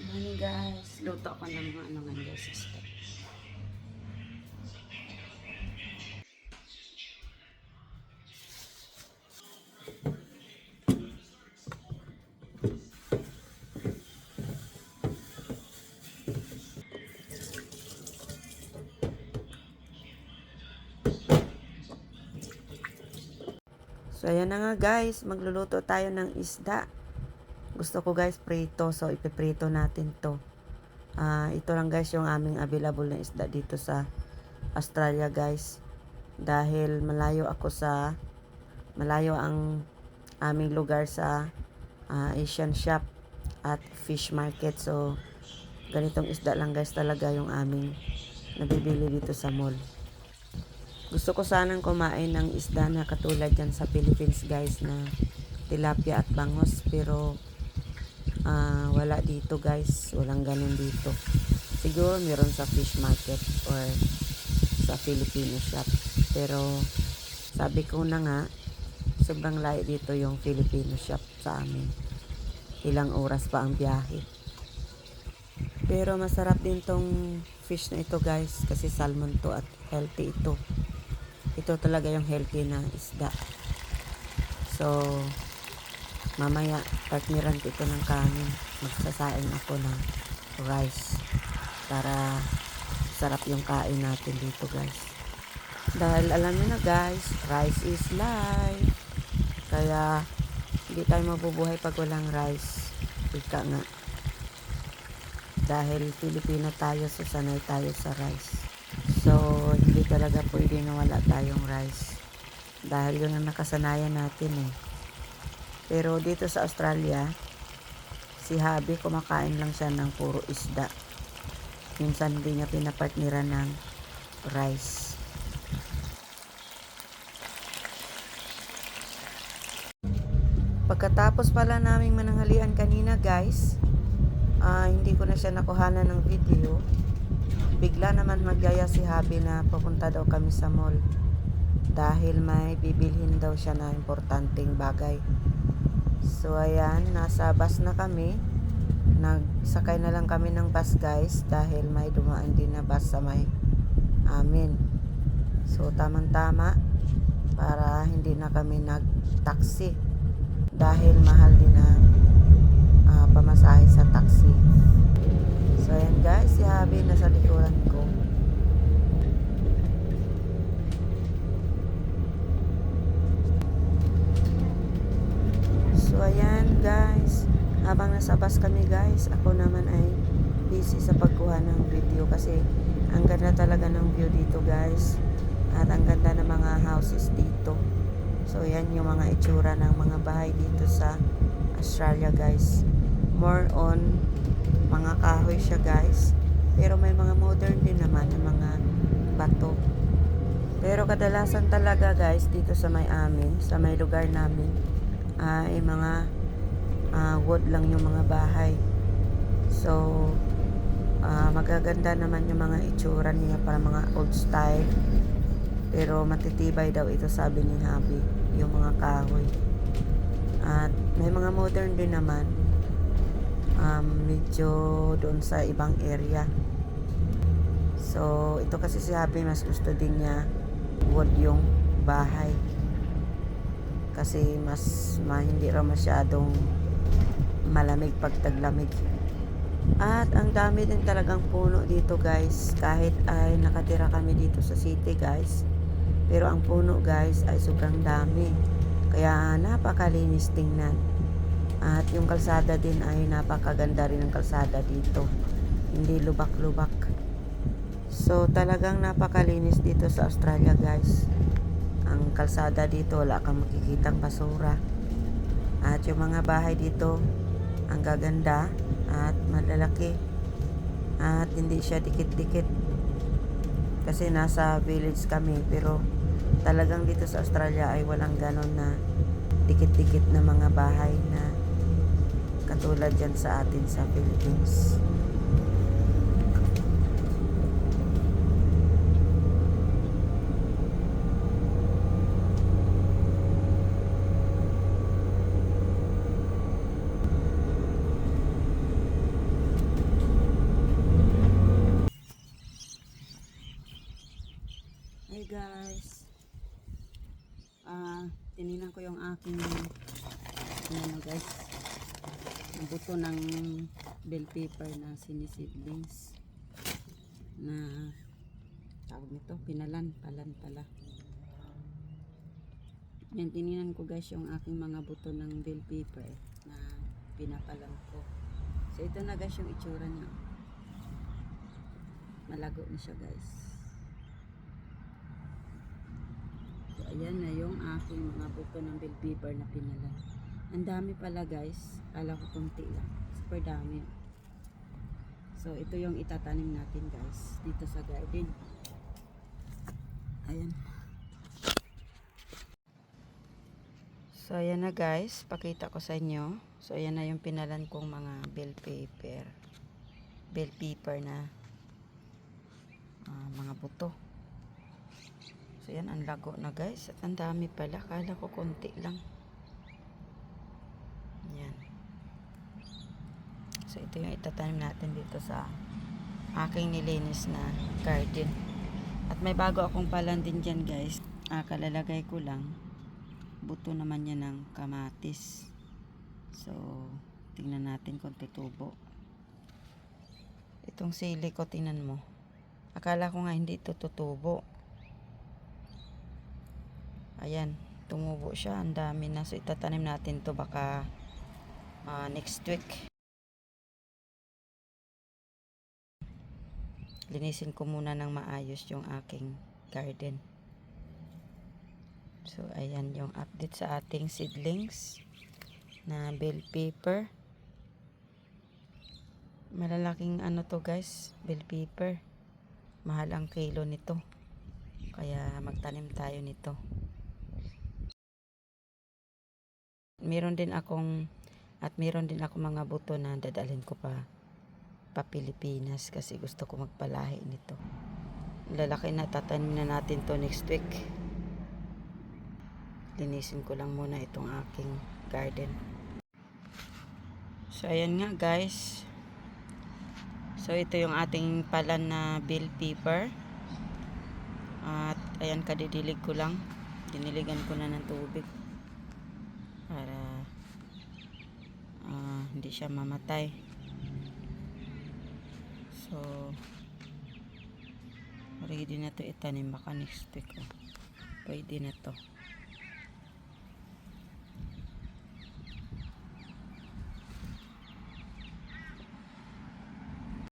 Morning guys, luto ako ng mga ano nga guys, isda. So ayan na nga guys, magluluto tayo ng isda. Gusto ko guys prito, so ipiprito natin to. Ito lang guys yung aming available na isda dito sa Australia guys. Dahil malayo ang aming lugar sa Asian shop at fish market. So ganitong isda lang guys talaga yung aming nabibili dito sa mall. Gusto ko sanang kumain ng isda na katulad yan sa Philippines guys na tilapia at bangos, pero wala dito guys, walang ganun dito. Siguro meron sa fish market or sa Filipino shop, pero sabi ko na nga sobrang layo dito yung Filipino shop sa amin, ilang oras pa ang biyahe. Pero masarap din tong fish na ito guys, kasi salmon to at healthy ito. Ito talaga yung healthy na isda. So mamaya partneran ko ito ng kanin. Magsasaing ako ng rice para sarap yung kain natin dito guys. Dahil alam niyo na guys, rice is life. Kaya hindi tayo mabubuhay pag walang rice. Ika nga. Dahil Pilipino tayo, so sanay tayo sa rice. So hindi talaga pwede na wala tayong rice. Dahil yun ang nakasanayan natin eh. Pero dito sa Australia, si Habi kumakain lang siya ng puro isda. Minsan hindi niya pinapartneran ng rice. Pagkatapos pala naming mananghalian kanina guys, hindi ko na siya nakuhanan ng video. Bigla naman magyaya si Habi na pupunta daw kami sa mall. Dahil may bibilhin daw siya na importanteng bagay. So ayan, nasa bus na kami. Nagsakay na lang kami ng bus guys, dahil may dumaan din na bus sa may amin. So tamang tama para hindi na kami nag-taxi, dahil mahal din na pamasahe sa taxi. So ayan guys, si Habi nasa likuran ko. So ayan guys, habang nasa bus kami guys, ako naman ay busy sa pagkuha ng video, kasi ang ganda talaga ng view dito guys, at ang ganda ng mga houses dito. So yan yung mga itsura ng mga bahay dito sa Australia guys. More on mga kahoy siya guys, pero may mga modern din naman ng mga bato. Pero kadalasan talaga guys dito sa may lugar namin ay mga wood lang yung mga bahay. So magaganda naman yung mga itsura niya, para mga old style, pero matitibay daw ito, sabi ni Habi, yung mga kahoy. At may mga modern din naman, medyo doon sa ibang area. So ito kasi si Habi mas gusto din niya wood yung bahay, kasi hindi raw masyadong malamig pag taglamig. At ang dami din talagang puno dito guys, kahit ay nakatira kami dito sa city guys, pero ang puno guys ay sobrang dami, kaya napakalinis tingnan. At yung kalsada din ay napakaganda rin ng kalsada dito, hindi lubak-lubak. So talagang napakalinis dito sa Australia guys. Ang kalsada dito wala kang makikitang basura. At yung mga bahay dito ang gaganda at malalaki, at hindi siya dikit-dikit, kasi nasa village kami. Pero talagang dito sa Australia ay walang ganon na dikit-dikit na mga bahay na katulad dyan sa atin sa Philippines. Tingnan ko yung aking ano guys, ang buto ng bell pepper na sinisidlings na tawag nito, palan pala. Yan, tininan ko guys yung aking mga buto ng bell pepper na pinapalan ko. So ito na guys yung itsura niya. Malago na siya guys. So ayan na yung aking mga buto ng bell pepper na pinalan. Ang dami pala guys. Kala ko konti lang. Super dami. So ito yung itatanim natin guys dito sa garden. Ayan. So ayan na guys, pakita ko sa inyo. So ayan na yung pinalan kong mga bell pepper na mga buto. So ayan, ang lago na guys. At ang dami pala, kala ko konti lang. Ayan. So ito yung itatanim natin dito sa aking nilinis na garden. At may bago akong palan din dyan guys. Kalalagay ko lang. Buto naman yan ng kamatis. So, tingnan natin kung tutubo. Itong sili ko, tingnan mo. Akala ko nga hindi ito tutubo. Ayan, tumubo siya. Ang dami na. So, itatanim natin to baka next week. Linisin ko muna ng maayos yung aking garden. So, ayan yung update sa ating seedlings na bell pepper. Malalaking ano to guys, bell pepper. Mahal ang kilo nito. Kaya magtanim tayo nito. Meron din akong mga buto na dadalhin ko pa Pilipinas kasi gusto ko magpalahi nito. Lalaki na, tatanim na natin to next week. Linisin ko lang muna itong aking garden. So ayan nga guys. So ito yung ating palan na bell pepper. At ayan, kadidilig ko lang. Diniligan ko na ng tubig para hindi siya mamatay. So ready na to itanim, baka next week. Pwede na to.